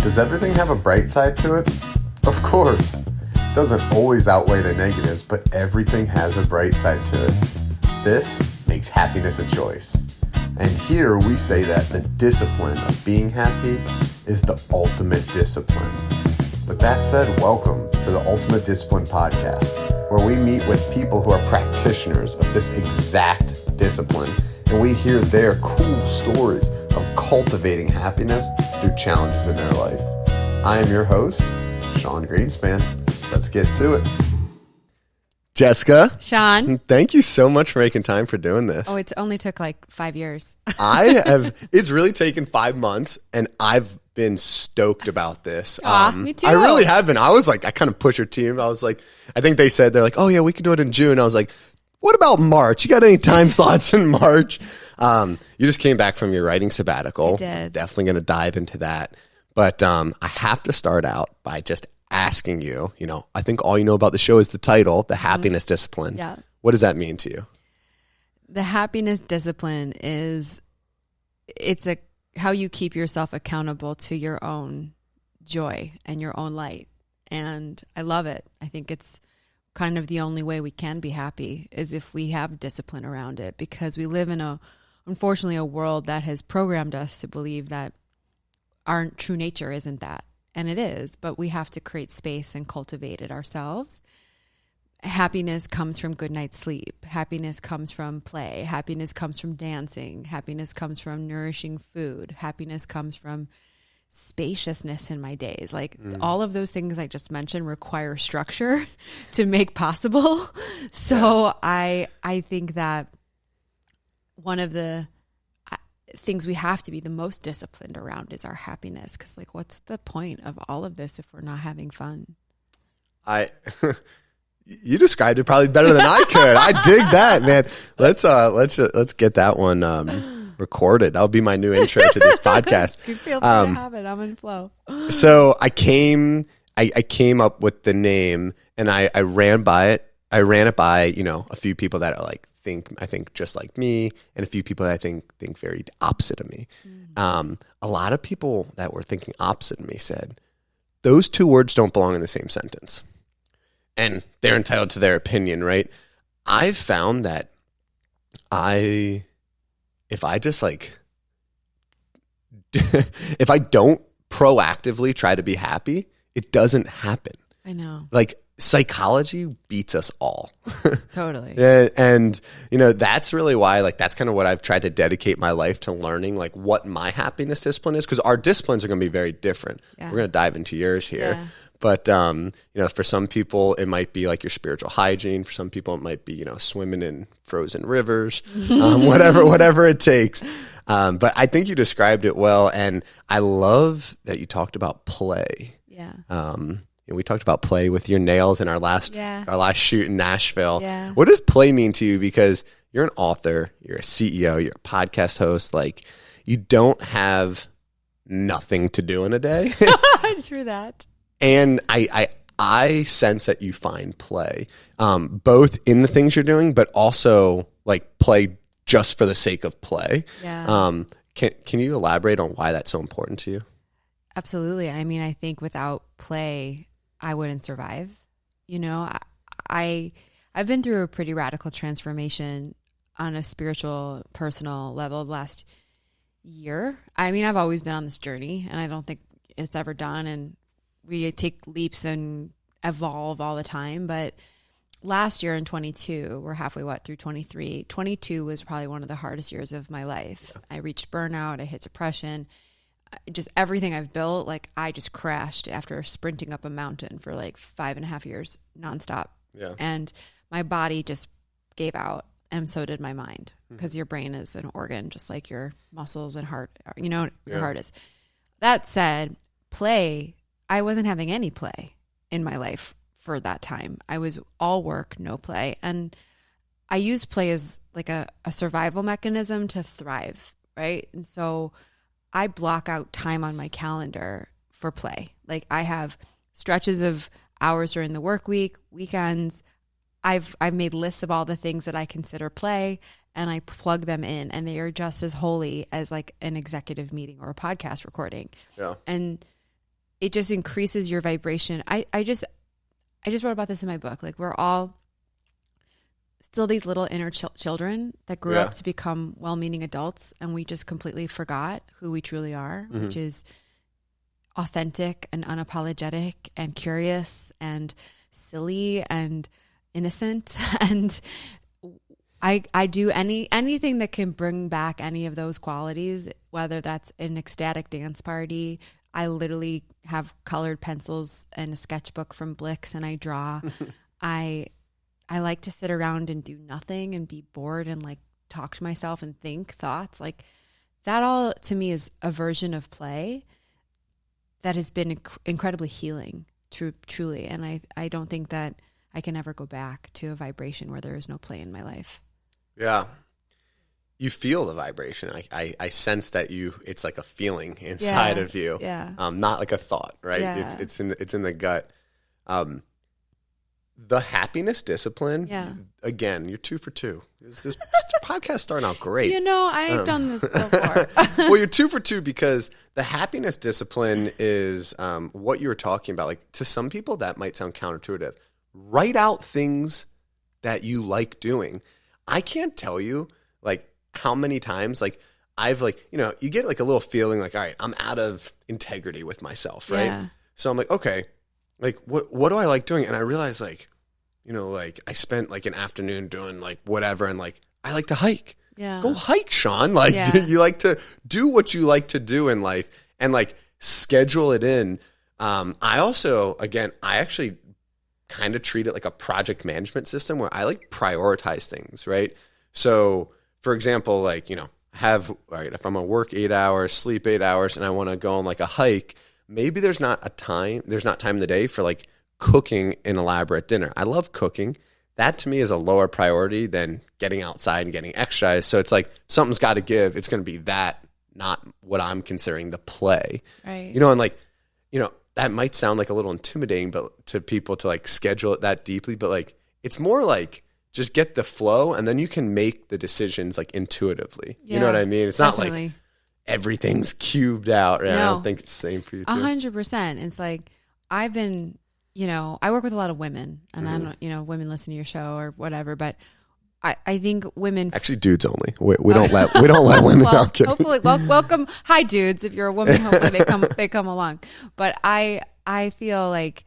Does everything have a bright side to it? Of course. It doesn't always outweigh the negatives, but everything has a bright side to it. This makes happiness a choice. And here we say that the discipline of being happy is the ultimate discipline. With that said, welcome to the Ultimate Discipline Podcast, where we meet with people who are practitioners of this exact discipline, and we hear their cool stories of cultivating happiness through challenges in their life. I am your host, Sean Greenspan. Let's get to it. Jessica. Sean. Thank you so much for making time for doing this. Oh, it only took like 5 years. It's really taken 5 months, and I've been stoked about this. Me too. I really have been. I kind of pushed your team. I was like, I think they said, they're like, oh yeah, we could do it in June. I was like, what about March? You got any time slots in March? You just came back from your writing sabbatical. I did. Definitely going to dive into that. But I have to start out by just asking you, I think all you know about the show is the title, The Happiness Discipline. Yeah. What does that mean to you? The happiness discipline it's how you keep yourself accountable to your own joy and your own light. And I love it. I think it's kind of the only way we can be happy is if we have discipline around it, because we live in unfortunately a world that has programmed us to believe that our true nature isn't that. And it is, but we have to create space and cultivate it ourselves. Happiness comes from good night's sleep. Happiness comes from play. Happiness comes from dancing. Happiness comes from nourishing food. Happiness comes from spaciousness in my days. Like all of those things I just mentioned require structure to make possible. So I think that one of the things we have to be the most disciplined around is our happiness. Because what's the point of all of this if we're not having fun? You described it probably better than I could. I dig that, man. Let's get that one recorded. That'll be my new intro to this podcast. Feel free to have it. I'm in flow. So I came up with the name, and I ran it by a few people that are I think just like me, and a few people that I think very opposite of me. A lot of people that were thinking opposite of me said those two words don't belong in the same sentence. And they're entitled to their opinion, right? I've found that if I don't proactively try to be happy, it doesn't happen. I know. Psychology beats us all. Totally. And that's really why, that's kind of what I've tried to dedicate my life to learning, what my happiness discipline is, because our disciplines are going to be very different. Yeah. We're going to dive into yours here. Yeah. But, for some people, it might be your spiritual hygiene. For some people, it might be, swimming in frozen rivers, whatever it takes. But I think you described it well. And I love that you talked about play. Yeah. We talked about play with your nails in our last shoot in Nashville. Yeah. What does play mean to you? Because you're an author, you're a CEO, you're a podcast host. You don't have nothing to do in a day. True that. And I sense that you find play, both in the things you're doing, but also play just for the sake of play. Yeah. Can you elaborate on why that's so important to you? Absolutely. I mean, I think without play, I wouldn't survive. I've been through a pretty radical transformation on a spiritual, personal level the last year. I mean, I've always been on this journey, and I don't think it's ever done. And we take leaps and evolve all the time. But last year in 22, we're halfway through 23. 22 was probably one of the hardest years of my life. I reached burnout. I hit depression. Just everything I've built, I just crashed after sprinting up a mountain for 5.5 years nonstop. Yeah. And my body just gave out, and so did my mind, because your brain is an organ, just like your muscles and heart, your heart is. That said, play, I wasn't having any play in my life for that time. I was all work, no play. And I use play as a survival mechanism to thrive, right? And so I block out time on my calendar for play. I have stretches of hours during the work week, weekends. I've made lists of all the things that I consider play, and I plug them in, and they are just as holy as an executive meeting or a podcast recording. Yeah. And it just increases your vibration. I just wrote about this in my book. Like, we're all still these little inner children that grew up to become well-meaning adults, and we just completely forgot who we truly are, which is authentic and unapologetic and curious and silly and innocent. And I do anything that can bring back any of those qualities, whether that's an ecstatic dance party. I literally have colored pencils and a sketchbook from Blix, and I draw. I like to sit around and do nothing and be bored and like talk to myself and think thoughts. Like, that all to me is a version of play that has been incredibly healing, truly. And I don't think that I can ever go back to a vibration where there is no play in my life. Yeah. You feel the vibration. I sense that it's like a feeling inside of you. Yeah. Not like a thought, right? Yeah. It's in the gut. The happiness discipline. Yeah. Again, you're 2 for 2. This podcast starting out great. I've done this before. Well, you're 2 for 2 because the happiness discipline is what you were talking about. Like, to some people that might sound counterintuitive. Write out things that you like doing. I can't tell you like how many times like I've like, you get like a little feeling like, all right, I'm out of integrity with myself, right? Yeah. So I'm like, okay, like what do I like doing? And I realized like, like I spent like an afternoon doing like whatever, and like I like to hike. Yeah. Go hike, Sean. Like, you like to do what you like to do in life and like schedule it in. I also, again, I actually kind of treat it like a project management system where I like prioritize things, right? So for example, like, if I'm gonna work 8 hours, sleep 8 hours, and I want to go on like a hike, maybe there's not time in the day for like cooking an elaborate dinner. I love cooking. That to me is a lower priority than getting outside and getting exercise. So it's like something's got to give. It's going to be that, not what I'm considering the play. Right. And like, that might sound like a little intimidating, but to people to like schedule it that deeply, but like, it's more like just get the flow and then you can make the decisions like intuitively. Yeah, you know what I mean? It's definitely not like everything's cubed out. Right? No. I don't think it's the same for you too. 100%. It's like, I've been, I work with a lot of women, and I don't, women listen to your show or whatever, but I think women actually dudes only. We don't let women. Well, I'm kidding. Hopefully, welcome. Hi, dudes. If you're a woman, hopefully they come along. But I feel like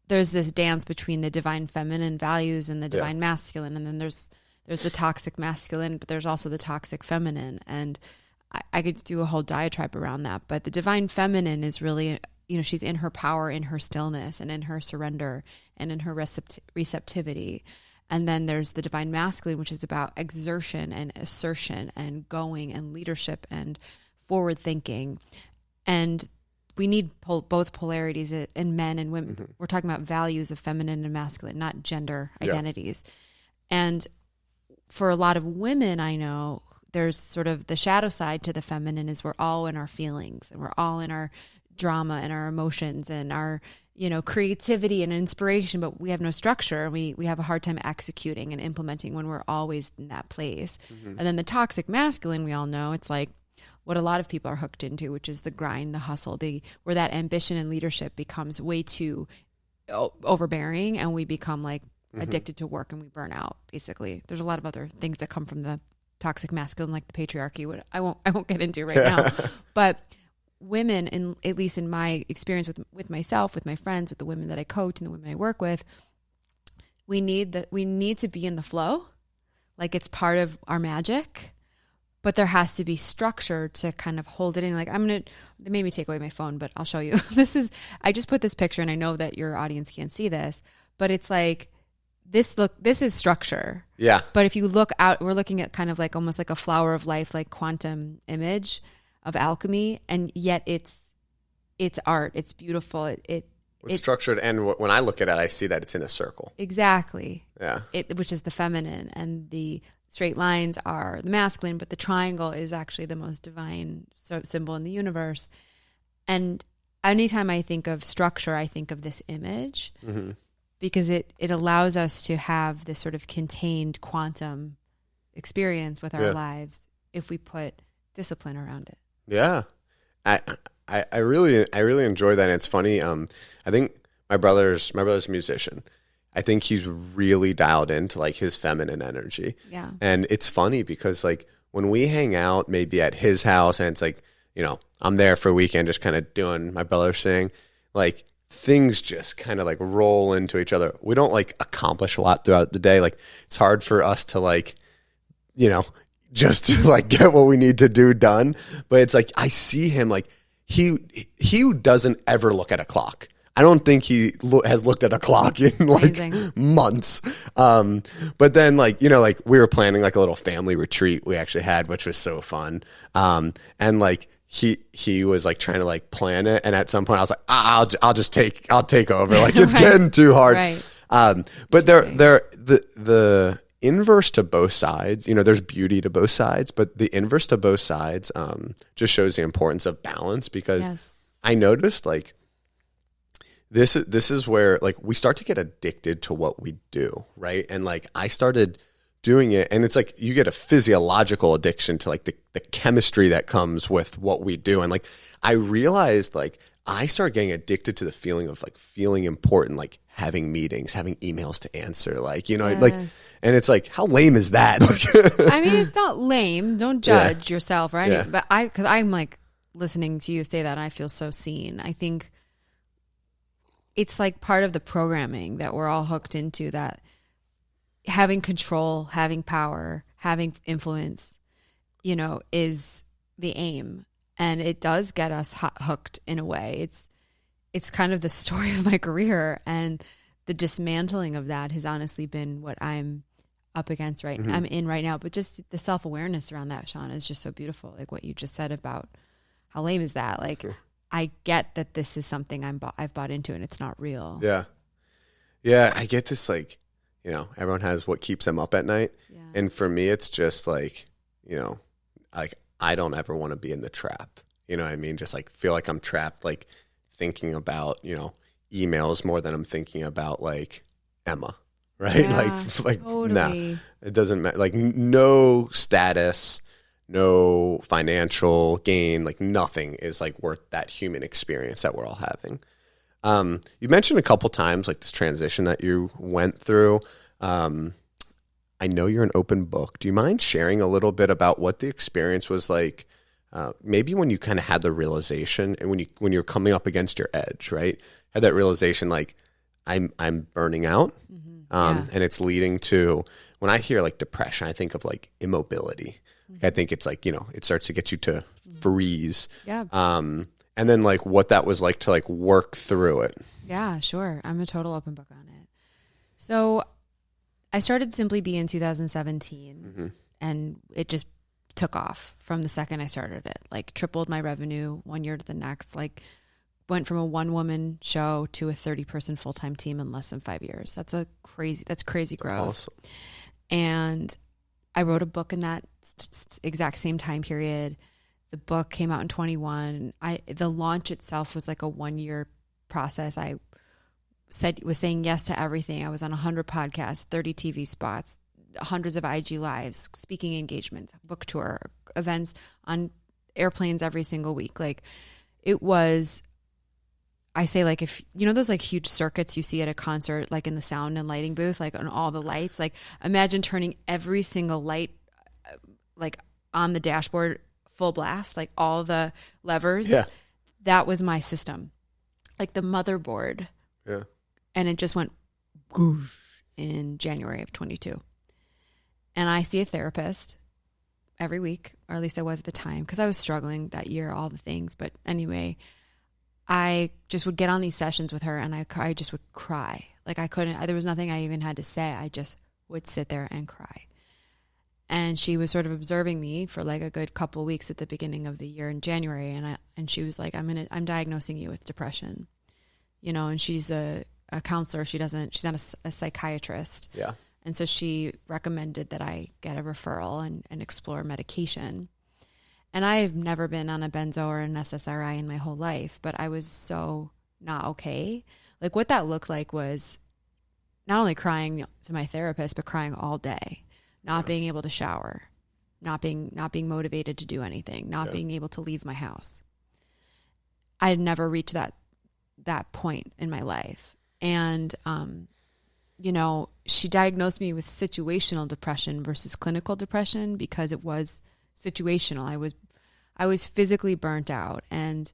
there's this dance between the divine feminine values and the divine masculine, and then there's the toxic masculine, but there's also the toxic feminine, and I could do a whole diatribe around that. But the divine feminine is really, she's in her power, in her stillness, and in her surrender, and in her receptivity. And then there's the divine masculine, which is about exertion and assertion and going and leadership and forward thinking. And we need both polarities in men and women. Mm-hmm. We're talking about values of feminine and masculine, not gender identities. And for a lot of women, I know there's sort of the shadow side to the feminine is we're all in our feelings, and we're all in our drama and our emotions and our creativity and inspiration, but we have no structure. We have a hard time executing and implementing when we're always in that place. Mm-hmm. And then the toxic masculine, we all know, it's like what a lot of people are hooked into, which is the grind, the hustle, where that ambition and leadership becomes way too overbearing, and we become like addicted to work and we burn out. Basically, there's a lot of other things that come from the toxic masculine, like the patriarchy. I won't get into right now, but women, at least in my experience with myself, with my friends, with the women that I coach and the women I work with, we need to be in the flow, like it's part of our magic, but there has to be structure to kind of hold it in. Like they made me take away my phone, but I'll show you. I just put this picture, and I know that your audience can't see this, but it's like this is structure. Yeah. But if you look out, we're looking at kind of like almost like a flower of life, like quantum image of alchemy, and yet it's art. It's beautiful. It's structured, and when I look at it, I see that it's in a circle. Exactly. Yeah. Which is the feminine, and the straight lines are the masculine, but the triangle is actually the most divine symbol in the universe. And anytime I think of structure, I think of this image, because it allows us to have this sort of contained quantum experience with our lives if we put discipline around it. Yeah. I really enjoy that. And it's funny. I think my brother's a musician. I think he's really dialed into like his feminine energy. Yeah. And it's funny because like when we hang out maybe at his house and it's like, you know, I'm there for a weekend just kind of doing my brother's thing, like things just kind of like roll into each other. We don't like accomplish a lot throughout the day. Like it's hard for us to like, you know, just to like get what we need to do done. But it's like, I see him like he doesn't ever look at a clock. I don't think he has looked at a clock in like months. But then like, you know, like we were planning like a little family retreat we actually had, which was so fun. And like he was like trying to like plan it. And at some point I was like, I'll take over. Like it's getting too hard. Right. But the inverse to both sides, you know, there's beauty to both sides, but the inverse to both sides just shows the importance of balance because I noticed like this is where like we start to get addicted to what we do, right? And like I started doing it and it's like you get a physiological addiction to like the chemistry that comes with what we do. And like I realized like I started getting addicted to the feeling of like feeling important, like having meetings, having emails to answer, like, you know, like, and it's like, how lame is that? I mean, it's not lame. Don't judge yourself, right? Yeah. But because I'm like listening to you say that, and I feel so seen. I think it's like part of the programming that we're all hooked into, that having control, having power, having influence, you know, is the aim. And it does get us hooked in a way. It's kind of the story of my career, and the dismantling of that has honestly been what I'm up against I'm in right now. But just the self-awareness around that, Sean, is just so beautiful. Like what you just said about how lame is that? Like I get that this is something I've bought into and it's not real. Yeah. Yeah. I get this, like, you know, everyone has what keeps them up at night. Yeah. And for me, it's just like, you know, like I don't ever want to be in the trap. You know what I mean? Just like feel like I'm trapped, like thinking about, you know, emails more than I'm thinking about like Emma, right? Yeah, like totally. Nah, it doesn't matter. Like no status, no financial gain, like nothing is like worth that human experience that we're all having. You mentioned a couple times like this transition that you went through. I know you're an open book. Do you mind sharing a little bit about what the experience was like? Maybe when you kind of had the realization, and when you're coming up against your edge, right? Had that realization like I'm burning out, and it's leading to, when I hear like depression, I think of like immobility. I think it's like, you know, it starts to get you to freeze. Yeah. And then like what that was like to like work through it. Yeah, sure. I'm a total open book on it. So I started Simply Be in 2017 and it just took off from the second I started it. Like tripled my revenue 1 year to the next. Like went from a 1-woman show to a 30-person full-time team in less than 5 years. That's crazy growth. Awesome. And I wrote a book in that exact same time period. The book came out in 21. The launch itself was like a 1-year process. I was saying yes to everything. I was on 100 podcasts, 30 TV spots, hundreds of IG lives, speaking engagements, book tour, events on airplanes every single week. Like it was, I say like, if you know those like huge circuits you see at a concert, like in the sound and lighting booth, like on all the lights, like imagine turning every single light like on the dashboard full blast, like all the levers. Yeah. That was my system, like the motherboard. Yeah. And it just went goosh in January of 22. And I see a therapist every week, or at least I was at the time, because I was struggling that year, all the things. But anyway, I just would get on these sessions with her and I just would cry. Like I couldn't, there was nothing I even had to say. I just would sit there and cry. And she was sort of observing me for like a good couple of weeks at the beginning of the year in January. And she was like, I'm diagnosing you with depression, you know, and she's a counselor. She's not a psychiatrist. Yeah. And so she recommended that I get a referral and explore medication. And I've never been on a benzo or an SSRI in my whole life, but I was so not okay. Like what that looked like was not only crying to my therapist, but crying all day, not being able to shower, not being motivated to do anything, not being able to leave my house. I had never reached that point in my life. And, you know, she diagnosed me with situational depression versus clinical depression because it was situational. I was physically burnt out, and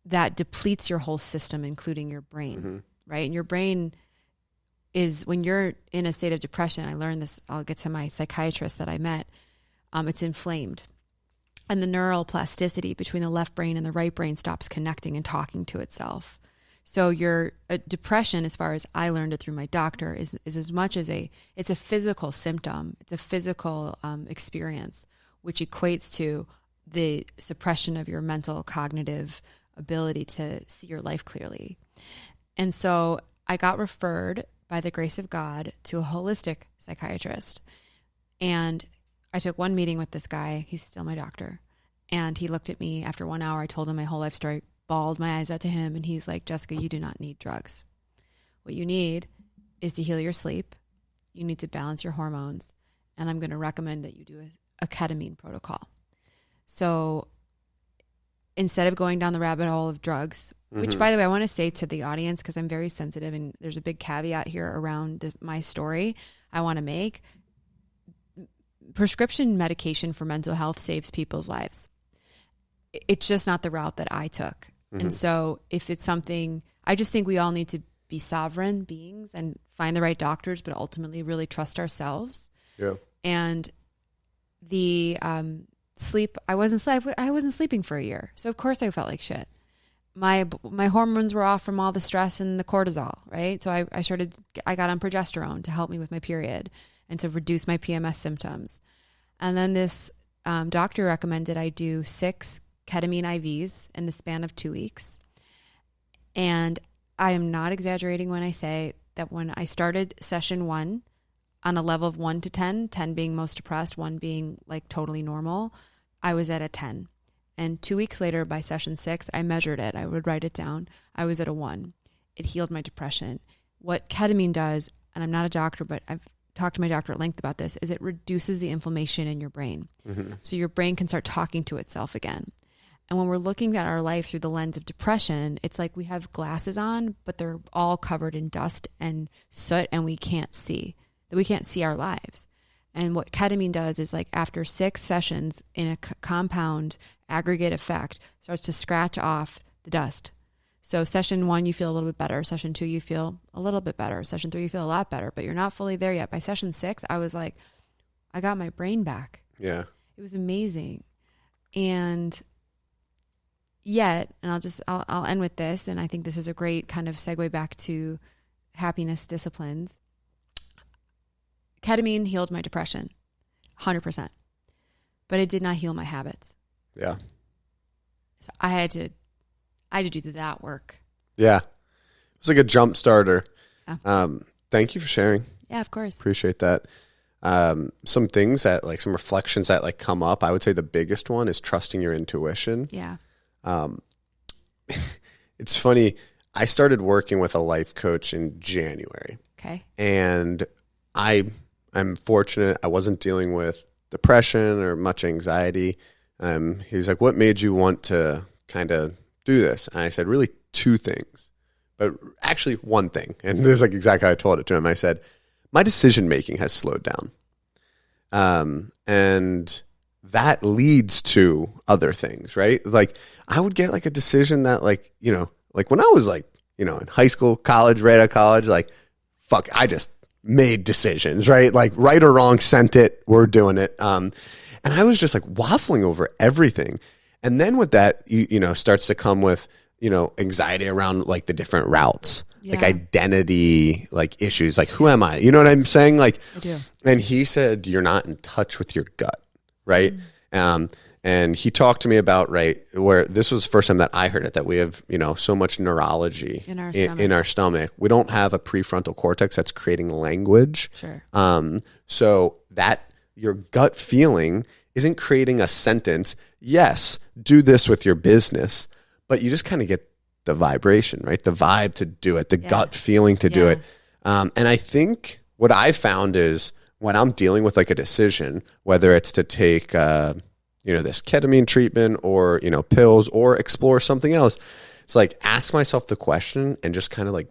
that depletes your whole system, including your brain, right? And your brain is, when you're in a state of depression, I learned this, I'll get to my psychiatrist that I met, it's inflamed. And the neural plasticity between the left brain and the right brain stops connecting and talking to itself. So your depression, as far as I learned it through my doctor, is as much as it's a physical symptom. It's a physical experience, which equates to the suppression of your mental cognitive ability to see your life clearly. And so I got referred, by the grace of God, to a holistic psychiatrist. And I took one meeting with this guy. He's still my doctor. And he looked at me after 1 hour. I told him my whole life story, bawled my eyes out to him. And he's like, Jessica, you do not need drugs. What you need is to heal your sleep. You need to balance your hormones. And I'm going to recommend that you do a ketamine protocol. So instead of going down the rabbit hole of drugs, which, by the way, I want to say to the audience, because I'm very sensitive, and there's a big caveat here around my story I want to make. Prescription medication for mental health saves people's lives. It's just not the route that I took. And so if it's something, I just think we all need to be sovereign beings and find the right doctors, but ultimately really trust ourselves. Yeah. And the sleep, I wasn't sleeping for a year. So of course I felt like shit. My hormones were off from all the stress and the cortisol, right? So I got on progesterone to help me with my period and to reduce my PMS symptoms. And then this doctor recommended I do 6 ketamine IVs in the span of 2 weeks. And I am not exaggerating when I say that when I started session 1 on a level of 1 to 10, 10 being most depressed, 1 being like totally normal, I was at a 10. And 2 weeks later, by session 6, I measured it. I would write it down. I was at a 1. It healed my depression. What ketamine does, and I'm not a doctor, but I've talked to my doctor at length about this, is it reduces the inflammation in your brain. So your brain can start talking to itself again. And when we're looking at our life through the lens of depression, it's like we have glasses on, but they're all covered in dust and soot, and we can't see our lives. And what ketamine does is, like, after 6 sessions in a compound aggregate effect, starts to scratch off the dust. So session 1, you feel a little bit better. Session 2, you feel a little bit better. Session 3, you feel a lot better, but you're not fully there yet. By session 6, I was like, I got my brain back. Yeah. It was amazing. And yet, and I'll end with this, and I think this is a great kind of segue back to happiness disciplines. Ketamine healed my depression, 100%, but it did not heal my habits. Yeah. So I had to do that work. Yeah. It was like a jump starter. Yeah. Thank you for sharing. Yeah, of course. Appreciate that. Some things that, like, some reflections that, like, come up. I would say the biggest one is trusting your intuition. Yeah. It's funny. I started working with a life coach in January. Okay. And I'm fortunate. I wasn't dealing with depression or much anxiety. He was like, what made you want to kind of do this? And I said, really 2 things, but actually 1 thing. And this is like exactly how I told it to him. I said, my decision-making has slowed down. And that leads to other things, right? Like, I would get like a decision that, like, you know, like when I was like, you know, in high school, college, right out of college, like, fuck, I just made decisions, right? Like, right or wrong, sent it, we're doing it. And I was just like waffling over everything. And then with that, you know, starts to come with, you know, anxiety around like the different routes, like identity, like issues, like who am I? You know what I'm saying? Like, I do. And he said, you're not in touch with your gut, right? And he talked to me about, right, where this was the first time that I heard it, that we have, you know, so much neurology in our stomach. We don't have a prefrontal cortex that's creating language. Sure. So that your gut feeling isn't creating a sentence. Yes, do this with your business, but you just kind of get the vibration, right? The vibe to do it, the gut feeling to do it. And I think what I found is when I'm dealing with like a decision, whether it's to take, this ketamine treatment or, pills or explore something else. It's like, ask myself the question and just kind of like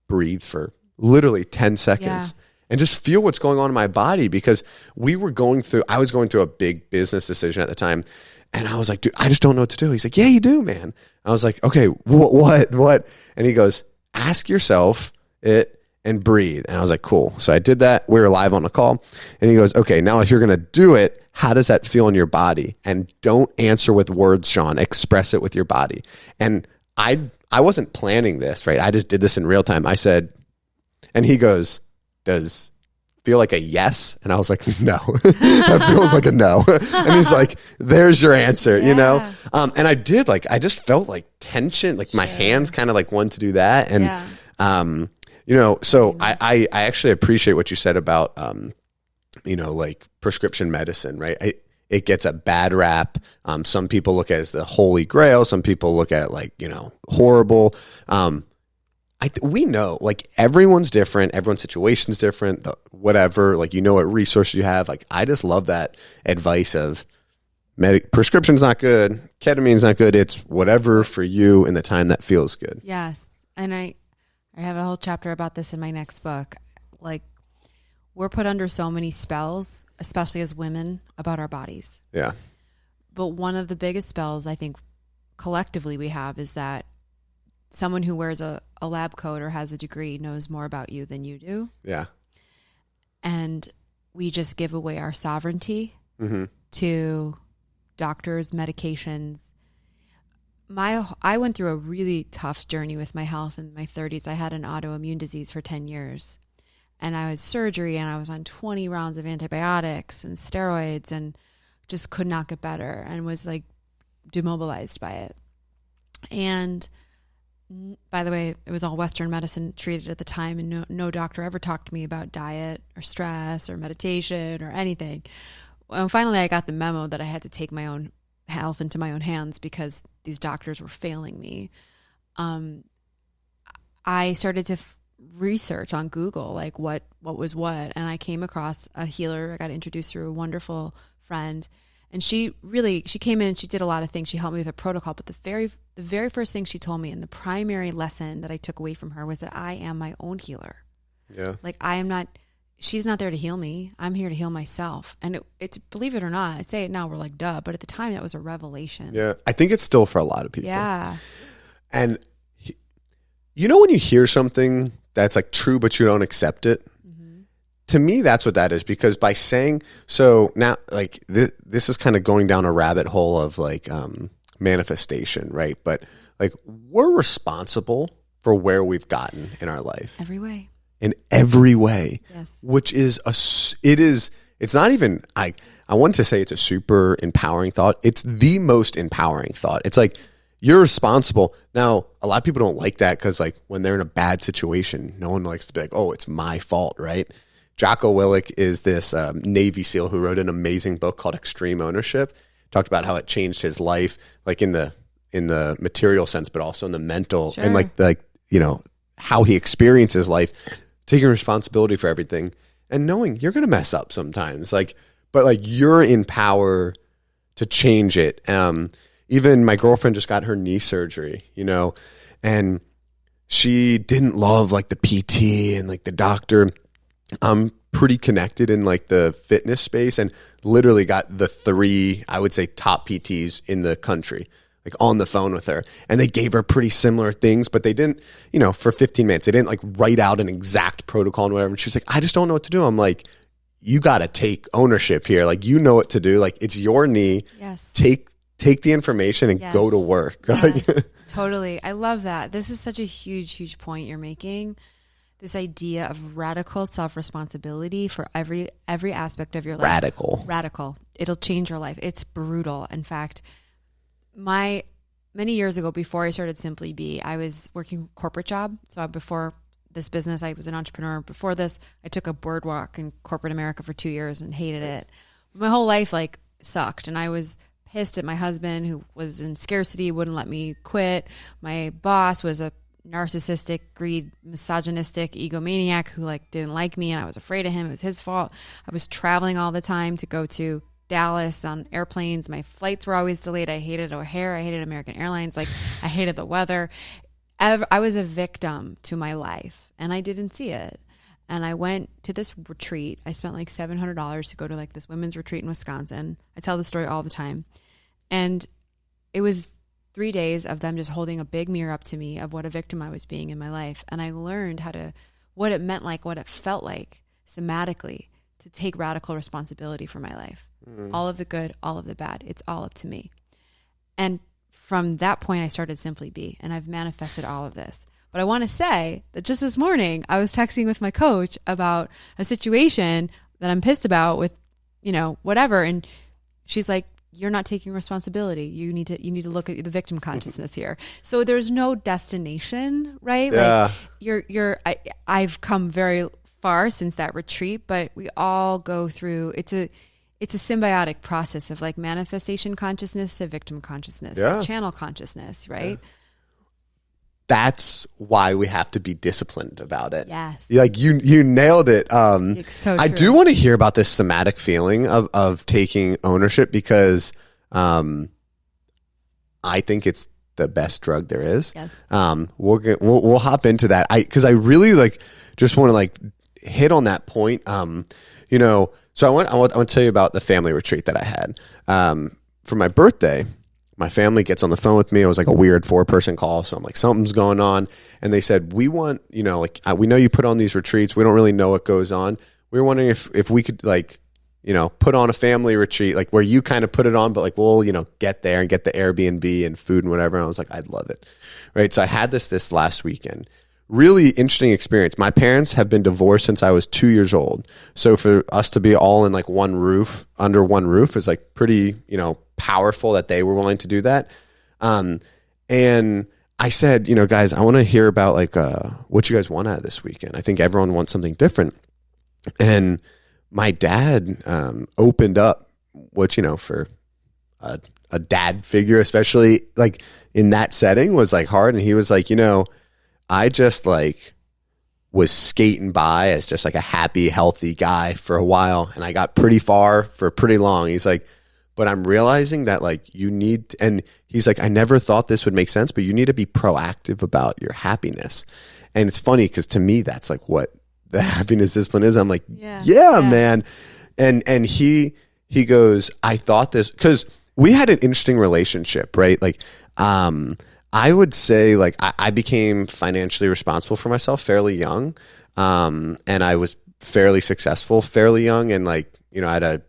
breathe for literally 10 seconds and just feel what's going on in my body, because I was going through a big business decision at the time. And I was like, dude, I just don't know what to do. He's like, yeah, you do, man. I was like, okay, what? And he goes, ask yourself it and breathe. And I was like, cool. So I did that. We were live on the call. And he goes, okay, now if you're going to do it, how does that feel in your body? And don't answer with words, Sean. Express it with your body. And I wasn't planning this, right? I just did this in real time. I said, and he goes, does feel like a yes? And I was like, no. That feels like a no. And he's like, there's your answer, And I did, I just felt like tension, like my hands kind of like wanted to do that. And, so I actually appreciate what you said about, like prescription medicine, right? It gets a bad rap. Some people look at it as the holy grail. Some people look at it like, horrible. We know, like, everyone's different. Everyone's situation's different. Whatever, like, what resources you have. Like, I just love that advice of prescription's not good, ketamine's not good. It's whatever for you in the time that feels good. Yes, and I have a whole chapter about this in my next book. Like, we're put under so many spells, especially as women, about our bodies. Yeah. But one of the biggest spells I think collectively we have is that someone who wears a lab coat or has a degree knows more about you than you do. Yeah. And we just give away our sovereignty to doctors, medications. I went through a really tough journey with my health in my 30s. I had an autoimmune disease for 10 years. And I was surgery and I was on 20 rounds of antibiotics and steroids and just could not get better and was like demobilized by it. And by the way, it was all Western medicine treated at the time, and no doctor ever talked to me about diet or stress or meditation or anything. Well, finally, I got the memo that I had to take my own health into my own hands because these doctors were failing me. I started to research on Google, like what was what, and I came across a healer. I got introduced through a wonderful friend, and she came in and she did a lot of things. She helped me with a protocol, but the very first thing she told me, and the primary lesson that I took away from her, was that I am my own healer. Yeah. Like, she's not there to heal me. I'm here to heal myself. And it's, believe it or not, I say it now, we're like, duh, but at the time that was a revelation. Yeah. I think it's still for a lot of people. Yeah. And when you hear something that's like true, but you don't accept it, to me, that's what that is, because by saying, so now, like, this is kind of going down a rabbit hole of like manifestation, right? But like, we're responsible for where we've gotten in our life. In every way. Yes. Which is it's not even, I want to say it's a super empowering thought. It's the most empowering thought. It's like, you're responsible. Now, a lot of people don't like that because, like, when they're in a bad situation, no one likes to be like, oh, it's my fault, right? Jocko Willink is this Navy SEAL who wrote an amazing book called Extreme Ownership. Talked about how it changed his life, like in the material sense, but also in the mental, and like how he experiences life, taking responsibility for everything and knowing you're going to mess up sometimes, but you're in power to change it. Even my girlfriend just got her knee surgery, and she didn't love like the PT and like the doctor. I'm pretty connected in like the fitness space, and literally got the 3, I would say, top PTs in the country, like on the phone with her. And they gave her pretty similar things, but they didn't, for 15 minutes, they didn't like write out an exact protocol and whatever. And she's like, I just don't know what to do. I'm like, you got to take ownership here. Like, you know what to do. Like, it's your knee. Yes. Take the information and go to work. Yes. Totally. I love that. This is such a huge, huge point you're making. This idea of radical self-responsibility for every aspect of your life. Radical. It'll change your life. It's brutal. In fact, many years ago, before I started Simply Be, I was working a corporate job. So before this business, I was an entrepreneur. Before this, I took a boardwalk in corporate America for 2 years and hated it. My whole life sucked, and I was pissed at my husband, who was in scarcity, wouldn't let me quit. My boss was a narcissistic, greed, misogynistic egomaniac who didn't like me, and I was afraid of him. It was his fault. I was traveling all the time to go to Dallas on airplanes. My flights were always delayed. I hated O'Hare. I hated American Airlines. Like, I hated the weather. I was a victim to my life, and I didn't see it. And I went to this retreat. I spent like $700 to go to like this women's retreat in Wisconsin. I tell this story all the time. And it was 3 days of them just holding a big mirror up to me of what a victim I was being in my life. And I learned what it meant, like what it felt like somatically to take radical responsibility for my life. All of the good, all of the bad. It's all up to me. And from that point, I started Simply Be, and I've manifested all of this. But I want to say that just this morning, I was texting with my coach about a situation that I'm pissed about with, whatever. And she's like, you're not taking responsibility. You need to look at the victim consciousness here. So there's no destination, right? Yeah. Like I've come very far since that retreat, but we all go through, it's a symbiotic process of like manifestation consciousness to victim consciousness, to channel consciousness, right? Yeah. That's why we have to be disciplined about it. Yes. Like you nailed it. It's so true. I do want to hear about this somatic feeling of taking ownership because I think it's the best drug there is. Yes. We'll hop into that. Because I really like just want to like hit on that point. So I want to tell you about the family retreat that I had. For my birthday, my family gets on the phone with me. It was like a weird 4-person call. So I'm like, something's going on. And they said, we want, we know you put on these retreats. We don't really know what goes on. We were wondering if we could put on a family retreat, like where you kind of put it on, but like, we'll, get there and get the Airbnb and food and whatever. And I was like, I'd love it. Right. So I had this last weekend. Really interesting experience. My parents have been divorced since I was 2 years old. So for us to be all in like under one roof is like pretty, powerful that they were willing to do that. And I said, guys, I want to hear about like what you guys want out of this weekend. I think everyone wants something different. And my dad opened up, which, for a dad figure, especially like in that setting, was like hard. And he was like, I just like was skating by as just like a happy, healthy guy for a while. And I got pretty far for pretty long. He's like, but I'm realizing that like you need, and he's like, I never thought this would make sense, but you need to be proactive about your happiness. And it's funny because to me, that's like what the happiness discipline is. I'm like, yeah. Man. And he goes, I thought this, because we had an interesting relationship, right? Like, I would say like I became financially responsible for myself fairly young. And I was fairly successful fairly young. And like, at a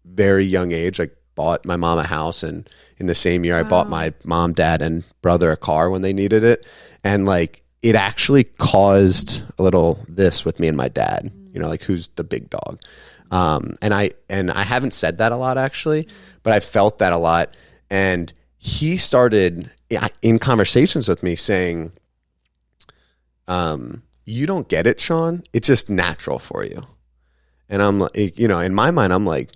very young age, like bought my mom a house. And in the same year, I bought my mom, dad, and brother a car when they needed it. And like, it actually caused a little this with me and my dad, like who's the big dog. And I haven't said that a lot actually, but I felt that a lot. And he started in conversations with me saying, you don't get it, Sean. It's just natural for you. And I'm like, in my mind, I'm like,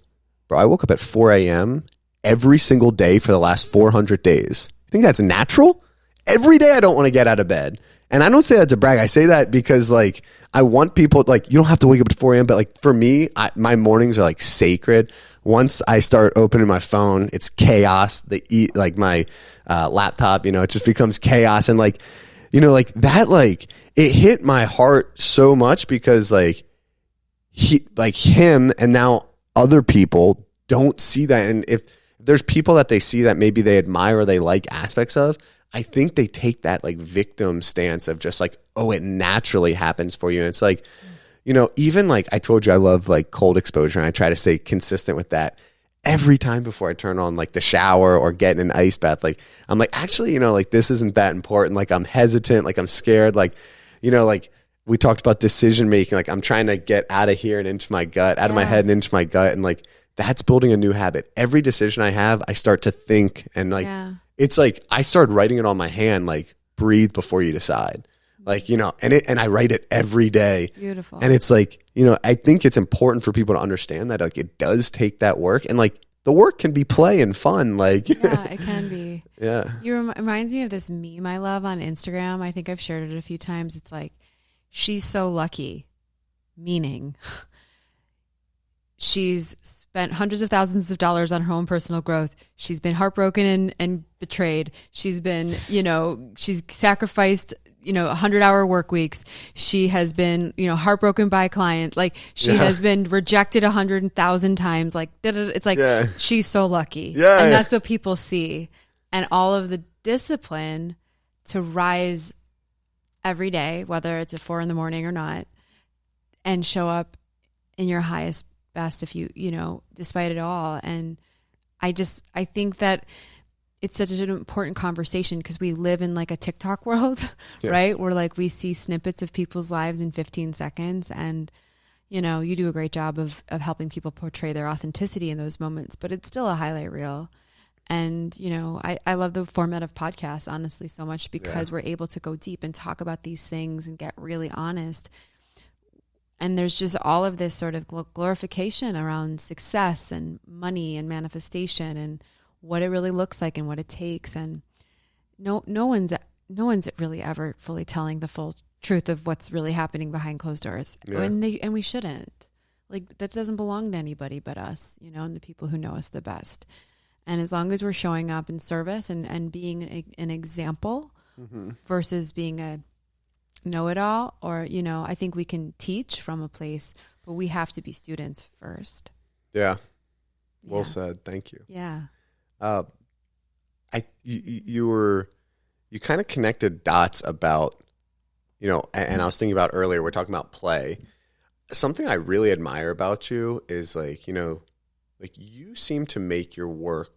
bro, I woke up at 4 a.m. every single day for the last 400 days. You think that's natural? Every day I don't want to get out of bed. And I don't say that to brag. I say that because like, I want people, like, you don't have to wake up at 4 a.m. But like for me, my mornings are like sacred. Once I start opening my phone, it's chaos. Like my laptop, it just becomes chaos. And like, like that, like it hit my heart so much because like him and now other people don't see that. And if there's people that they see that maybe they admire or they like aspects of, I think they take that like victim stance of just like, oh, it naturally happens for you. And it's like, even like I told you, I love like cold exposure, and I try to stay consistent with that every time before I turn on like the shower or get in an ice bath. Like, I'm like, actually, like this isn't that important. Like I'm hesitant, like I'm scared. Like, like we talked about decision making. Like I'm trying to get out of here and into my gut, out of my head and into my gut. And like, that's building a new habit. Every decision I have, I start to think and like, it's like, I started writing it on my hand, like breathe before you decide. Like, and I write it every day. Beautiful. And it's like, I think it's important for people to understand that like it does take that work, and like the work can be play and fun. Like, yeah, it can be. Yeah. It reminds me of this meme I love on Instagram. I think I've shared it a few times. It's like, she's so lucky, meaning She's spent hundreds of thousands of dollars on her own personal growth. She's been heartbroken and betrayed. She's been, she's sacrificed, 100-hour work weeks. She has been, heartbroken by a client. Like she has been rejected 100,000 times. Like it's like she's so lucky. Yeah, and that's what people see. And all of the discipline to rise every day, whether it's at 4 a.m. or not, and show up in your highest best if you despite it all. And I think that it's such an important conversation because we live in like a TikTok world, right? Where like we see snippets of people's lives in 15 seconds and you do a great job of helping people portray their authenticity in those moments, but it's still a highlight reel. And, I love the format of podcasts, honestly, so much because we're able to go deep and talk about these things and get really honest. And there's just all of this sort of glorification around success and money and manifestation and what it really looks like and what it takes. And no one's really ever fully telling the full truth of what's really happening behind closed doors. Yeah. And we shouldn't. Like that doesn't belong to anybody but us, and the people who know us the best. And as long as we're showing up in service and being an example versus being a know-it-all, or, I think we can teach from a place, but we have to be students first. Yeah. Well said. Thank you. Yeah. You kind of connected dots about, and I was thinking about earlier, we're talking about play. Something I really admire about you is like, like you seem to make your work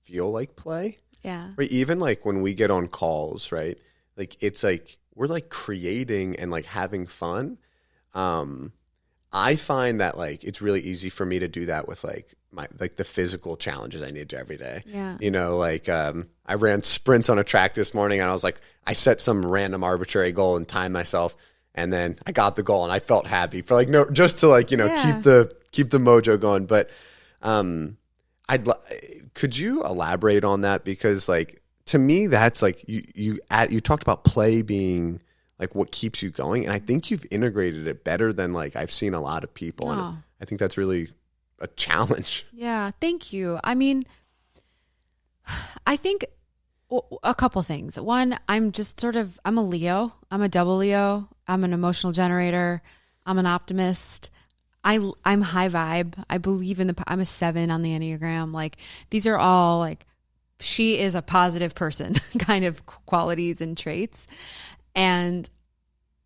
feel like play. Yeah. Right. Even like when we get on calls, right? Like it's like we're like creating and like having fun. I find that like it's really easy for me to do that with like the physical challenges I need to every day. Yeah. I ran sprints on a track this morning and I was like, I set some random arbitrary goal and timed myself. And then I got the goal and I felt happy for like, just to like, keep the mojo going. But could you elaborate on that? Because like, to me, that's like you talked about play being like what keeps you going. And I think you've integrated it better than like I've seen a lot of people. And I think that's really a challenge. Yeah. Thank you. I mean, I think a couple things. One, I'm a Leo. I'm a double Leo. I'm an emotional generator. I'm an optimist. I'm high vibe. I believe I'm a 7 on the Enneagram. Like these are all like, she is a positive person kind of qualities and traits. And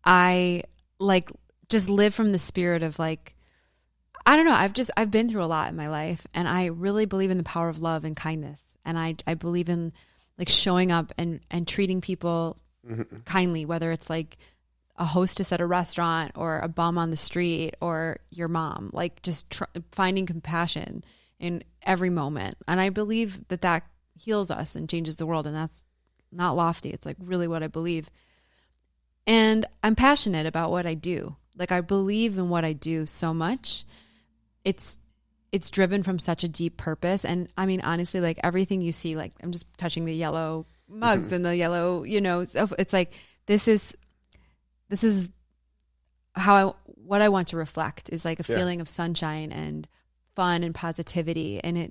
I like just live from the spirit of like, I don't know. I've been through a lot in my life and I really believe in the power of love and kindness. And I believe in like showing up and treating people kindly, whether it's like a hostess at a restaurant or a bum on the street or your mom, like just finding compassion in every moment. And I believe that heals us and changes the world. And that's not lofty. It's like really what I believe. And I'm passionate about what I do. Like I believe in what I do so much. It's driven from such a deep purpose. And I mean, honestly, like everything you see, like I'm just touching the yellow mugs and the yellow, it's like, this is what I want to reflect is like a feeling of sunshine and fun and positivity. And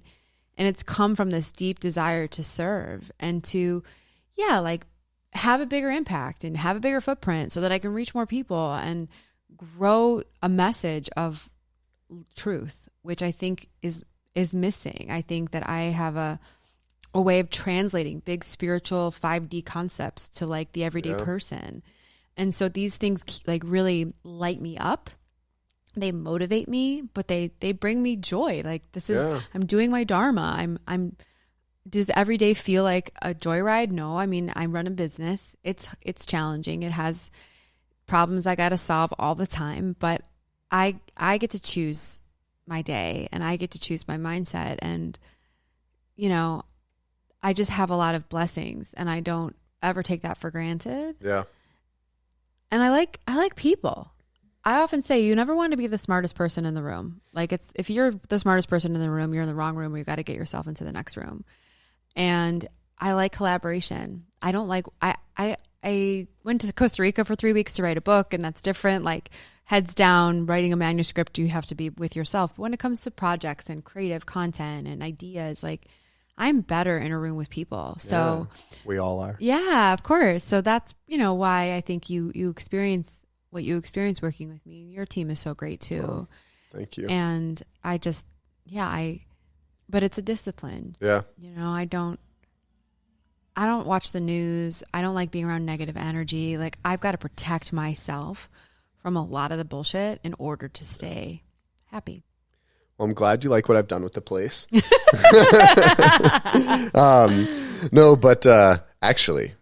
it's come from this deep desire to serve and to, like have a bigger impact and have a bigger footprint so that I can reach more people and grow a message of truth, which I think is missing. I think that I have a way of translating big spiritual 5D concepts to like the everyday person. And so these things like really light me up. They motivate me, but they bring me joy. Like I'm doing my dharma. Does every day feel like a joyride? No. I mean, I run a business. It's challenging. It has problems I got to solve all the time, but I get to choose my day and I get to choose my mindset. And, I just have a lot of blessings and I don't ever take that for granted. Yeah. And I like people. I often say you never want to be the smartest person in the room. Like if you're the smartest person in the room, you're in the wrong room, or you got to get yourself into the next room. And I like collaboration. I went to Costa Rica for 3 weeks to write a book, and that's different. Like heads down writing a manuscript, you have to be with yourself. But when it comes to projects and creative content and ideas, like I'm better in a room with people. So we all are. Yeah, of course. So that's, why I think you experience what you experience working with me. Your team is so great too. Oh, thank you. And I just, but it's a discipline. Yeah. I don't watch the news. I don't like being around negative energy. Like I've got to protect myself from a lot of the bullshit in order to stay happy. Well, I'm glad you like what I've done with the place. No, but actually,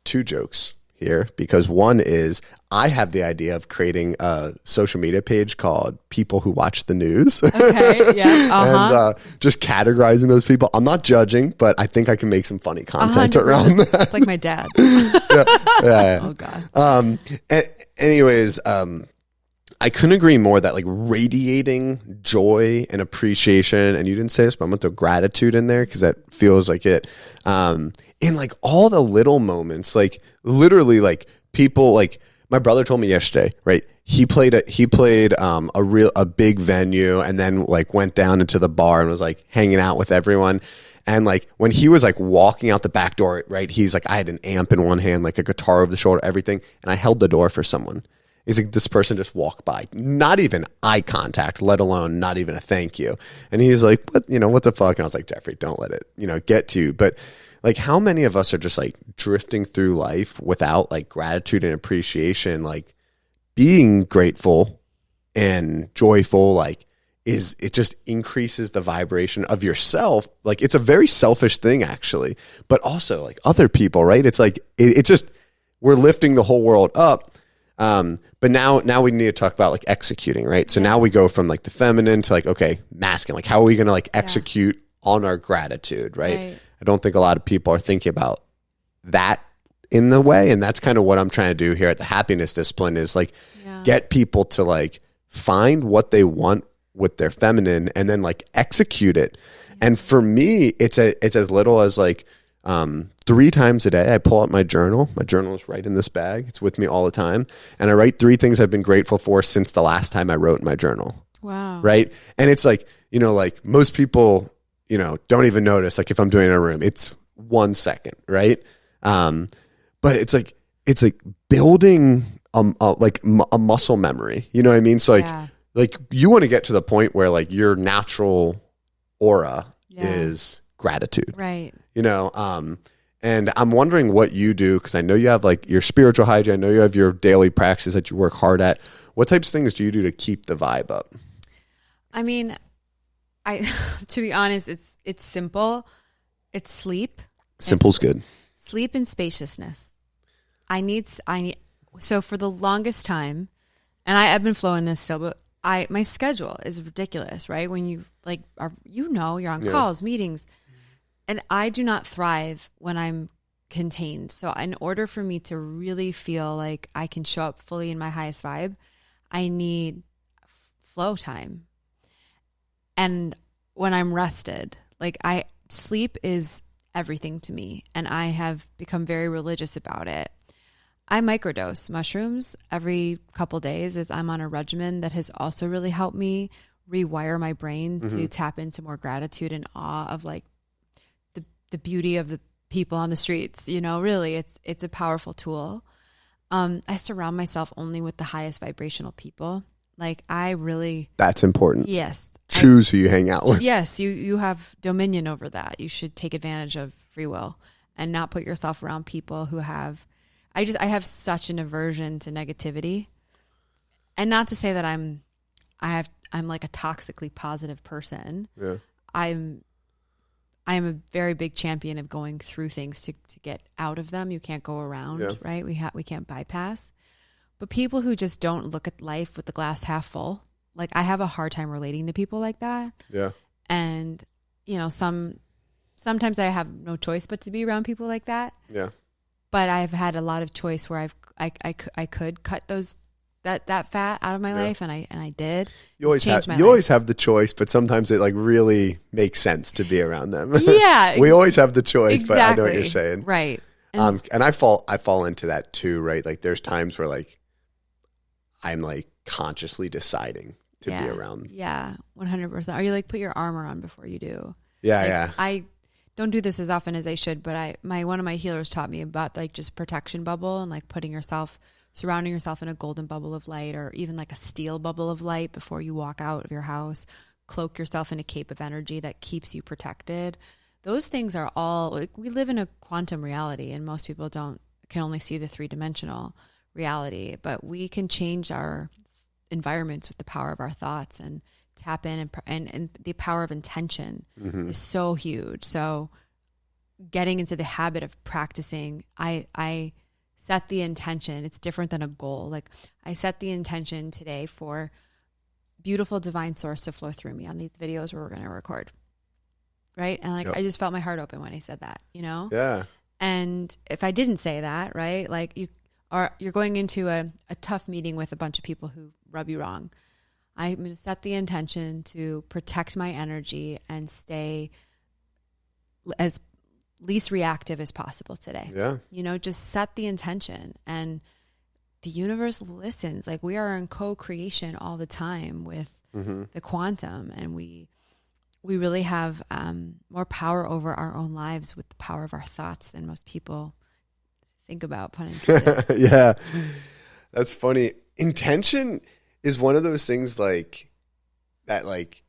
2 jokes here, because one is I have the idea of creating a social media page called People Who Watch the News. Okay, yeah. And just categorizing those people. I'm not judging, but I think I can make some funny content 100%. around that. It's like my dad. Yeah. Oh, God. Anyways, I couldn't agree more that like radiating joy and appreciation, and you didn't say this, but I'm going to throw gratitude in there because that feels like it. In like all the little moments, like literally like people, like my brother told me yesterday, right? He played a big venue and then like went down into the bar and was like hanging out with everyone. And like when he was like walking out the back door, right? He's like, I had an amp in one hand, like a guitar over the shoulder, everything. And I held the door for someone. He's like, this person just walked by, not even eye contact, let alone not even a thank you. And he's like, what the fuck? And I was like, Jeffrey, don't let it, get to you. But like, how many of us are just like drifting through life without like gratitude and appreciation? Like being grateful and joyful, like it just increases the vibration of yourself. Like it's a very selfish thing actually, but also like other people, right? It's like, it just, we're lifting the whole world up. But now we need to talk about like executing, right? So now we go from like the feminine to like, okay, masculine. Like how are we going to like execute on our gratitude, right? I don't think a lot of people are thinking about that in the way. And that's kind of what I'm trying to do here at the happiness discipline is like get people to like find what they want with their feminine and then like execute it. And for me, it's as little as like, 3 times a day, I pull out my journal. My journal is right in this bag. It's with me all the time. And I write 3 things I've been grateful for since the last time I wrote in my journal. Wow. Right. And it's like, like most people, don't even notice, like if I'm doing it in a room, it's 1 second. Right. But it's like building, a muscle memory, you know what I mean? So like you want to get to the point where like your natural aura is gratitude. Right. And I'm wondering what you do, because I know you have like your spiritual hygiene. I know you have your daily practices that you work hard at. What types of things do you do to keep the vibe up? I mean, to be honest, it's simple. It's sleep. Simple's good. Sleep and spaciousness. I need, so for the longest time, and I've been flowing this still, but my schedule is ridiculous, right? When you like you're on calls, meetings. And I do not thrive when I'm contained. So in order for me to really feel like I can show up fully in my highest vibe, I need flow time. And when I'm rested, like sleep is everything to me. And I have become very religious about it. I microdose mushrooms every couple days as I'm on a regimen that has also really helped me rewire my brain to tap into more gratitude and awe of like the beauty of the people on the streets. Really it's a powerful tool. I surround myself only with the highest vibrational people. Like that's important. Yes. Choose who you hang out with. Yes. You have dominion over that. You should take advantage of free will and not put yourself around people who have, I have such an aversion to negativity, and not to say that I'm like a toxically positive person. Yeah. I am a very big champion of going through things to get out of them. You can't go around, right? We can't bypass. But people who just don't look at life with the glass half full, like I have a hard time relating to people like that. Yeah. And sometimes I have no choice but to be around people like that. Yeah. But I've had a lot of choice where I could cut that fat out of my life, and I did. You always have the choice, but sometimes it like really makes sense to be around them. Yeah, we always have the choice, exactly. But I know what you're saying, right? And I fall into that too, right? Like there's times where like I'm like consciously deciding to be around. Yeah, 100%. Or you like put your armor on before you do. Yeah, like, yeah. I don't do this as often as I should, but one of my healers taught me about like just protection bubble and like surrounding yourself in a golden bubble of light, or even like a steel bubble of light before you walk out of your house. Cloak yourself in a cape of energy that keeps you protected. Those things are all, like, we live in a quantum reality, and most people can only see the 3-dimensional reality, but we can change our environments with the power of our thoughts and tap in, and the power of intention is so huge. So getting into the habit of practicing, I set the intention. It's different than a goal. Like, I set the intention today for beautiful divine source to flow through me on these videos we're going to record. Right. And like, I just felt my heart open when I said that, you know? Yeah. And if I didn't say that, right, like you're going into a tough meeting with a bunch of people who rub you wrong. I'm going to set the intention to protect my energy and stay as least reactive as possible today. Yeah. You know, just set the intention, and the universe listens. Like, we are in co-creation all the time with the quantum, and we really have more power over our own lives with the power of our thoughts than most people think about, pun intended. Yeah. That's funny. Intention is one of those things like that, like,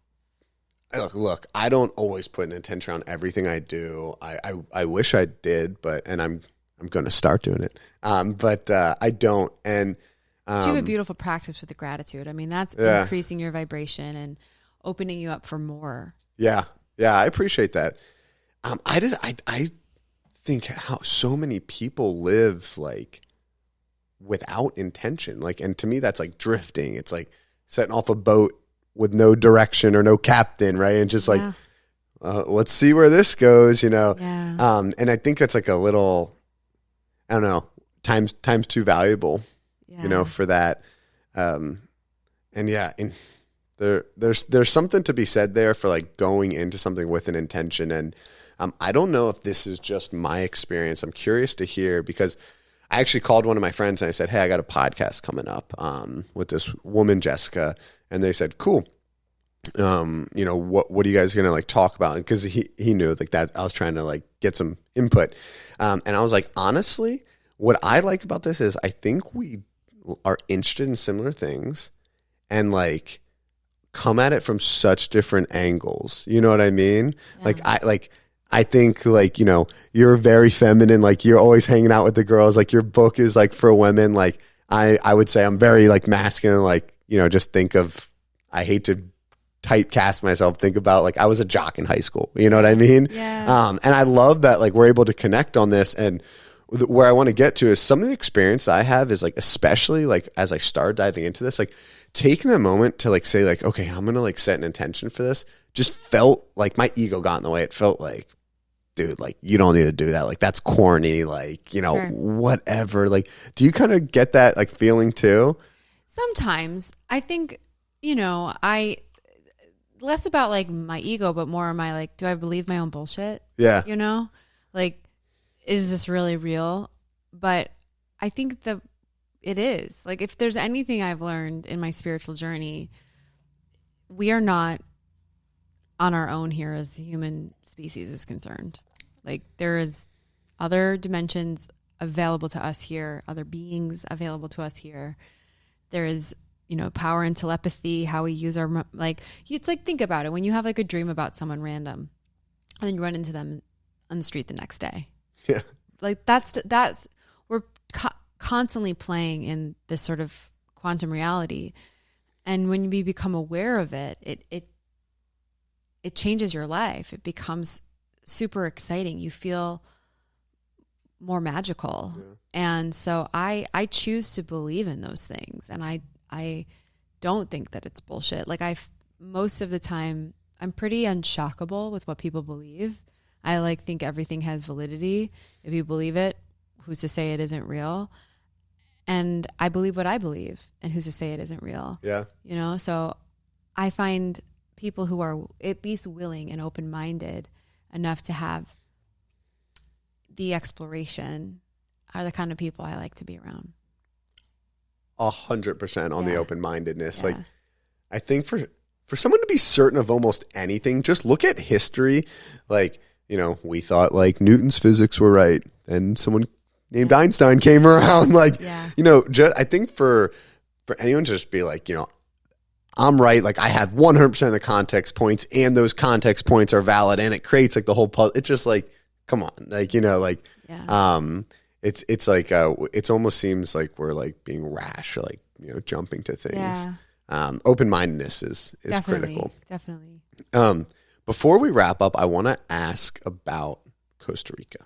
look, I don't always put an intention on everything I do. I wish I did, and I'm going to start doing it. But I don't. And you have a beautiful practice with the gratitude. I mean, that's increasing your vibration and opening you up for more. Yeah. Yeah. I appreciate that. I think how so many people live like without intention. Like, and to me, that's like drifting. It's like setting off a boat with no direction or no captain. Right. And just like, let's see where this goes, you know? Yeah. And I think that's like a little, I don't know, times too valuable, you know, for that. And there's something to be said there for like going into something with an intention. And I don't know if this is just my experience. I'm curious to hear, because I actually called one of my friends and I said, hey, I got a podcast coming up with this woman, Jessica. And they said, cool. You know, what are you guys going to like talk about? Because he knew like that I was trying to like get some input. And I was like, honestly, what I like about this is I think we are interested in similar things and like come at it from such different angles. You know what I mean? Yeah. I think like, you know, you're very feminine, like you're always hanging out with the girls, like your book is like for women. Like I would say I'm very like masculine, like, you know, just think of, I hate to typecast myself, think about like I was a jock in high school, you know what I mean? Yeah. And I love that like we're able to connect on this. And where I want to get to is some of the experience I have is like, especially like as I started diving into this, like taking the moment to like say like, okay, I'm going to like set an intention for this, just felt like my ego got in the way. It felt like, dude, like you don't need to do that. Like that's corny, like, you know, whatever. Like, do you kind of get that like feeling too? Sometimes I think, you know, less about like my ego, but more my like, do I believe my own bullshit? Yeah. You know, like, is this really real? But I think it is. Like, if there's anything I've learned in my spiritual journey, we are not on our own here as the human species is concerned. Like, there is other dimensions available to us here, other beings available to us here. There is, you know, power in telepathy, how we use our, like, it's like, think about it. When you have like a dream about someone random and then you run into them on the street the next day. Yeah. Like that's we're constantly playing in this sort of quantum reality. And when you become aware of it, it changes your life. It becomes super exciting. You feel more magical. Yeah. And so I choose to believe in those things. And I don't think that it's bullshit. Like most of the time I'm pretty unshockable with what people believe. I like think everything has validity. If you believe it, who's to say it isn't real? And I believe what I believe, and who's to say it isn't real? Yeah. You know, so I find people who are at least willing and open-minded enough to have the exploration are the kind of people I like to be around. 100% on the open-mindedness. Like, I think for someone to be certain of almost anything, just look at history. Like, you know, we thought like Newton's physics were right, and someone named Einstein came around. Like, you know, I think for anyone to just be like, you know, I'm right. Like, I have 100% of the context points, and those context points are valid, and it creates like the whole puzzle. It's just like, come on, like, you know, like, it's like, it almost seems like we're like being rash, like, you know, jumping to things. Open-mindedness is critical. Definitely. Before we wrap up, I want to ask about Costa Rica.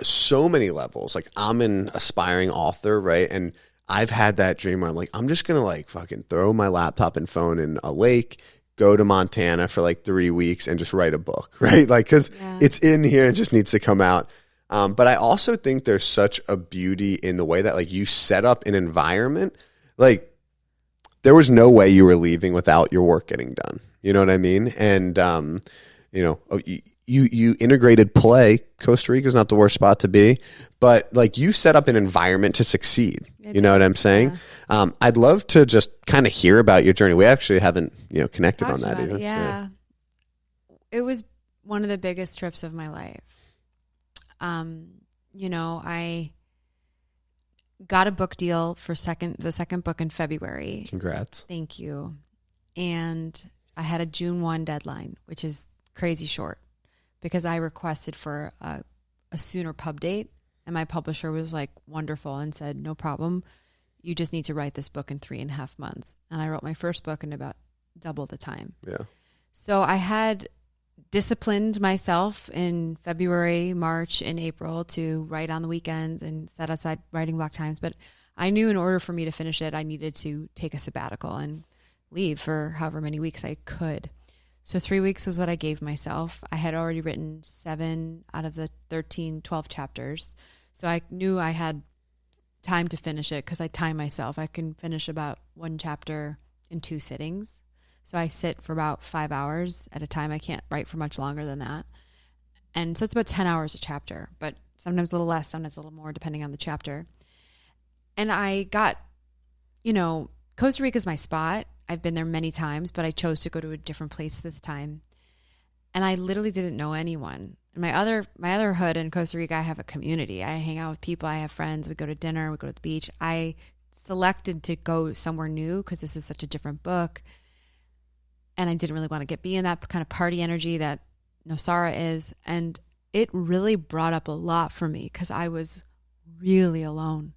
So many levels. Like, I'm an aspiring author, right? And I've had that dream where I'm like, I'm just going to like fucking throw my laptop and phone in a lake, go to Montana for like 3 weeks and just write a book, right? Like, cause it's in here and just needs to come out. But I also think there's such a beauty in the way that like you set up an environment. Like, there was no way you were leaving without your work getting done. You know what I mean? And, you know, you integrated play. Costa Rica is not the worst spot to be, but like you set up an environment to succeed. You know what I'm saying? I'd love to just kind of hear about your journey. We actually haven't, you know, connected on that even. Yeah. It was one of the biggest trips of my life. You know, I got a book deal for the second book in February. Congrats. Thank you. And I had a June 1 deadline, which is crazy short because I requested for a sooner pub date, and my publisher was like wonderful and said, no problem. You just need to write this book in 3.5 months. And I wrote my first book in about double the time. Yeah. So I had disciplined myself in February, March, and April to write on the weekends and set aside writing block times. But I knew in order for me to finish it, I needed to take a sabbatical and leave for however many weeks I could. So 3 weeks was what I gave myself. I had already written 7 out of the 12 chapters. So I knew I had time to finish it because I time myself. I can finish about 1 chapter in 2 sittings. So I sit for about 5 hours at a time. I can't write for much longer than that. And so it's about 10 hours a chapter, but sometimes a little less, sometimes a little more, depending on the chapter. And I got, you know, Costa Rica is my spot. I've been there many times, but I chose to go to a different place this time. And I literally didn't know anyone. In my other hood in Costa Rica, I have a community. I hang out with people. I have friends. We go to dinner. We go to the beach. I selected to go somewhere new because this is such a different book. And I didn't really want to be in that kind of party energy that Nosara is. And it really brought up a lot for me because I was really alone.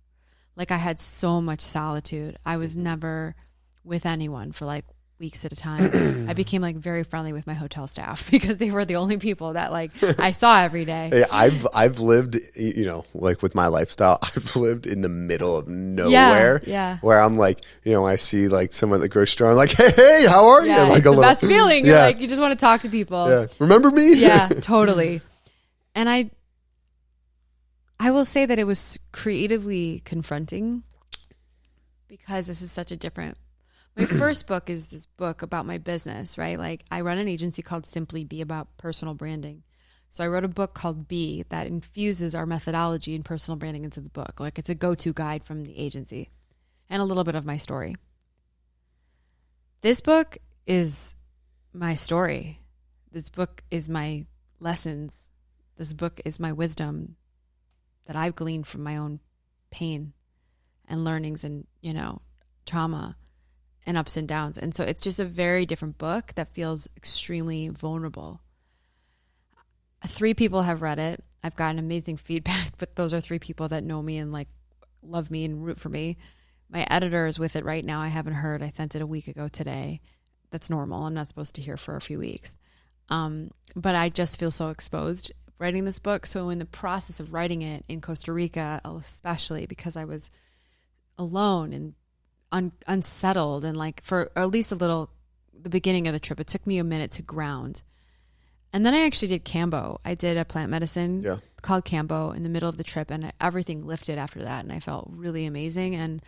Like, I had so much solitude. I was never with anyone for like weeks at a time. I became like very friendly with my hotel staff because they were the only people that like I saw every day. Hey, I've lived, you know, like with my lifestyle, I've lived in the middle of nowhere. Where I'm like, you know, I see like someone at the grocery store, I'm like, hey, how are you? Yeah, like it's the best feeling. You're like, you just want to talk to people. Yeah. Remember me? Yeah, totally. And I will say that it was creatively confronting because this is such a different. My first book is this book about my business, right? Like, I run an agency called Simply Be about personal branding. So I wrote a book called Be that infuses our methodology in personal branding into the book. Like, it's a go-to guide from the agency and a little bit of my story. This book is my story. This book is my lessons. This book is my wisdom that I've gleaned from my own pain and learnings and, you know, trauma and ups and downs. And so it's just a very different book that feels extremely vulnerable. 3 people have read it. I've gotten amazing feedback, but those are 3 people that know me and like love me and root for me. My editor is with it right now. I haven't heard. I sent it a week ago today. That's normal. I'm not supposed to hear for a few weeks. But I just feel so exposed writing this book. So in the process of writing it in Costa Rica, especially because I was alone and unsettled and like for at least the beginning of the trip, it took me a minute to ground. And then I actually did Cambo. I did a plant medicine called Cambo in the middle of the trip, and everything lifted after that. And I felt really amazing. And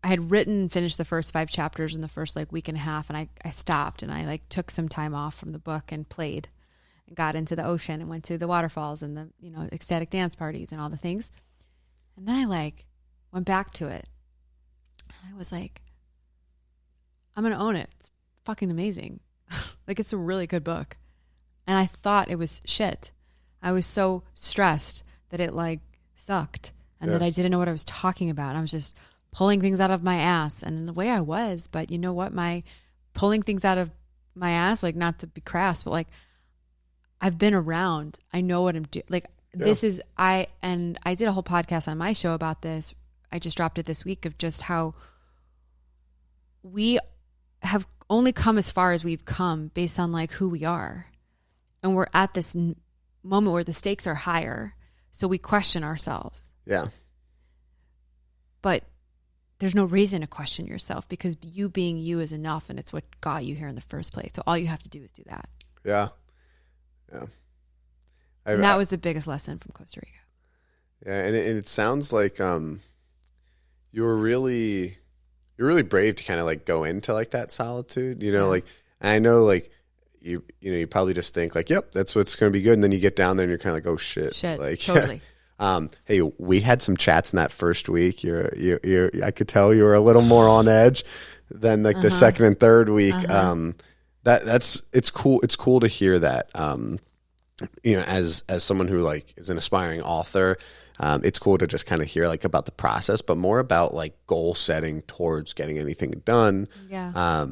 I had finished the first 5 chapters in the first like week and a half. And I stopped and I like took some time off from the book and played and got into the ocean and went to the waterfalls and the, you know, ecstatic dance parties and all the things. And then I like went back to it. And I was like, I'm going to own it. It's fucking amazing. Like, it's a really good book. And I thought it was shit. I was so stressed that it like sucked and that I didn't know what I was talking about. And I was just pulling things out of my ass. And in the way I was, but you know what? My pulling things out of my ass, like, not to be crass, but like, I've been around. I know what I'm doing. Like, this is, I did a whole podcast on my show about this. I just dropped it this week, of just how we have only come as far as we've come based on like who we are. And we're at this moment where the stakes are higher. So we question ourselves. Yeah. But there's no reason to question yourself, because you being you is enough, and it's what got you here in the first place. So all you have to do is do that. Yeah. Yeah. And that was the biggest lesson from Costa Rica. Yeah. And it sounds like you were really brave to kind of like go into like that solitude, you know, like, I know like you probably just think like, yep, that's what's going to be good. And then you get down there and you're kind of like, oh shit. Like, totally. Hey, we had some chats in that first week. I could tell you were a little more on edge than like the second and third week. It's cool. It's cool to hear that. You know, as someone who like is an aspiring author, it's cool to just kind of hear like about the process, but more about like goal setting towards getting anything done. Yeah.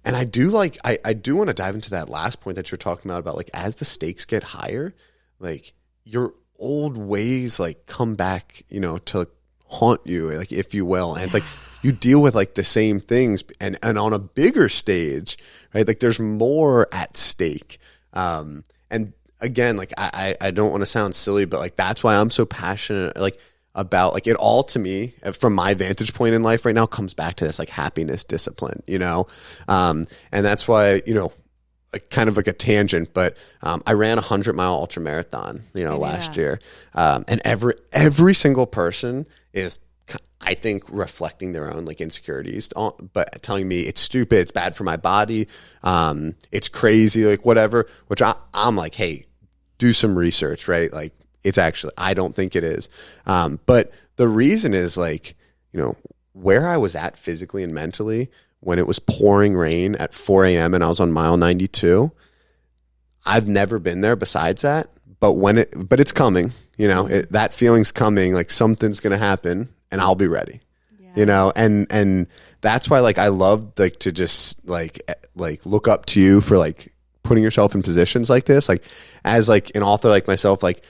And I do want to dive into that last point that you're talking about like, as the stakes get higher, like your old ways like come back, you know, to haunt you, like, if you will. And it's like you deal with like the same things and on a bigger stage, right? Like there's more at stake. And again, like I don't want to sound silly, but like that's why I'm so passionate like about like it all, to me, from my vantage point in life right now, comes back to this like happiness discipline, you know? And that's why, you know, like kind of like a tangent, but I ran 100-mile ultra marathon, you know, last year. And every single person is, I think, reflecting their own like insecurities, but telling me it's stupid, it's bad for my body, it's crazy, like whatever, which I'm like, hey, do some research, right? Like, it's actually, I don't think it is. But the reason is like, you know, where I was at physically and mentally when it was pouring rain at 4 a.m. and I was on mile 92, I've never been there besides that. But it's coming, you know, that feeling's coming, like something's going to happen and I'll be ready, you know? And that's why, like, I love like to just like look up to you for like putting yourself in positions like this, like as like an author like myself, like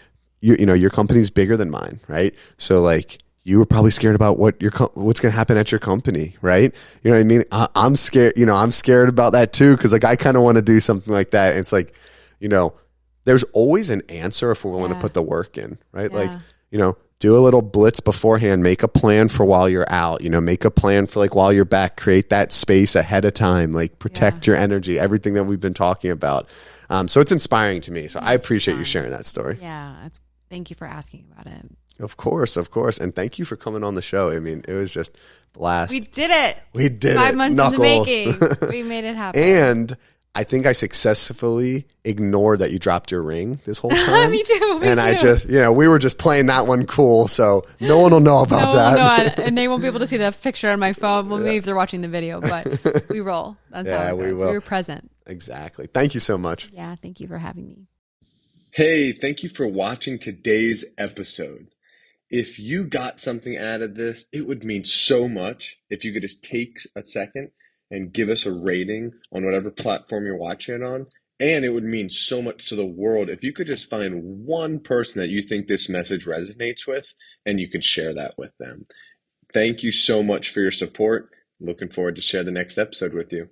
you know, your company's bigger than mine, right? So like, you were probably scared about what's going to happen at your company, right? You know what I mean? I'm scared, you know, I'm scared about that too. Cause like, I kind of want to do something like that. And it's like, you know, there's always an answer if we're willing to put the work in, right? Like, you know, do a little blitz beforehand, make a plan for while you're out, you know, make a plan for like while you're back, create that space ahead of time, like protect your energy, everything that we've been talking about. So it's inspiring to me. So I appreciate you sharing that story. Yeah. Thank you for asking about it. Of course. And thank you for coming on the show. I mean, it was just a blast. We did it. 5 months in the making. We made it happen. And I think I successfully ignored that you dropped your ring this whole time. Me too. I just, you know, we were just playing that one cool. So no one will know about that. No, and they won't be able to see the picture on my phone. Well, maybe if they're watching the video, but we roll. That's how it goes. We will. We were present. Exactly. Thank you so much. Yeah. Thank you for having me. Hey, thank you for watching today's episode. If you got something out of this, it would mean so much if you could just take a second and give us a rating on whatever platform you're watching it on. And it would mean so much to the world if you could just find one person that you think this message resonates with and you could share that with them. Thank you so much for your support. Looking forward to share the next episode with you.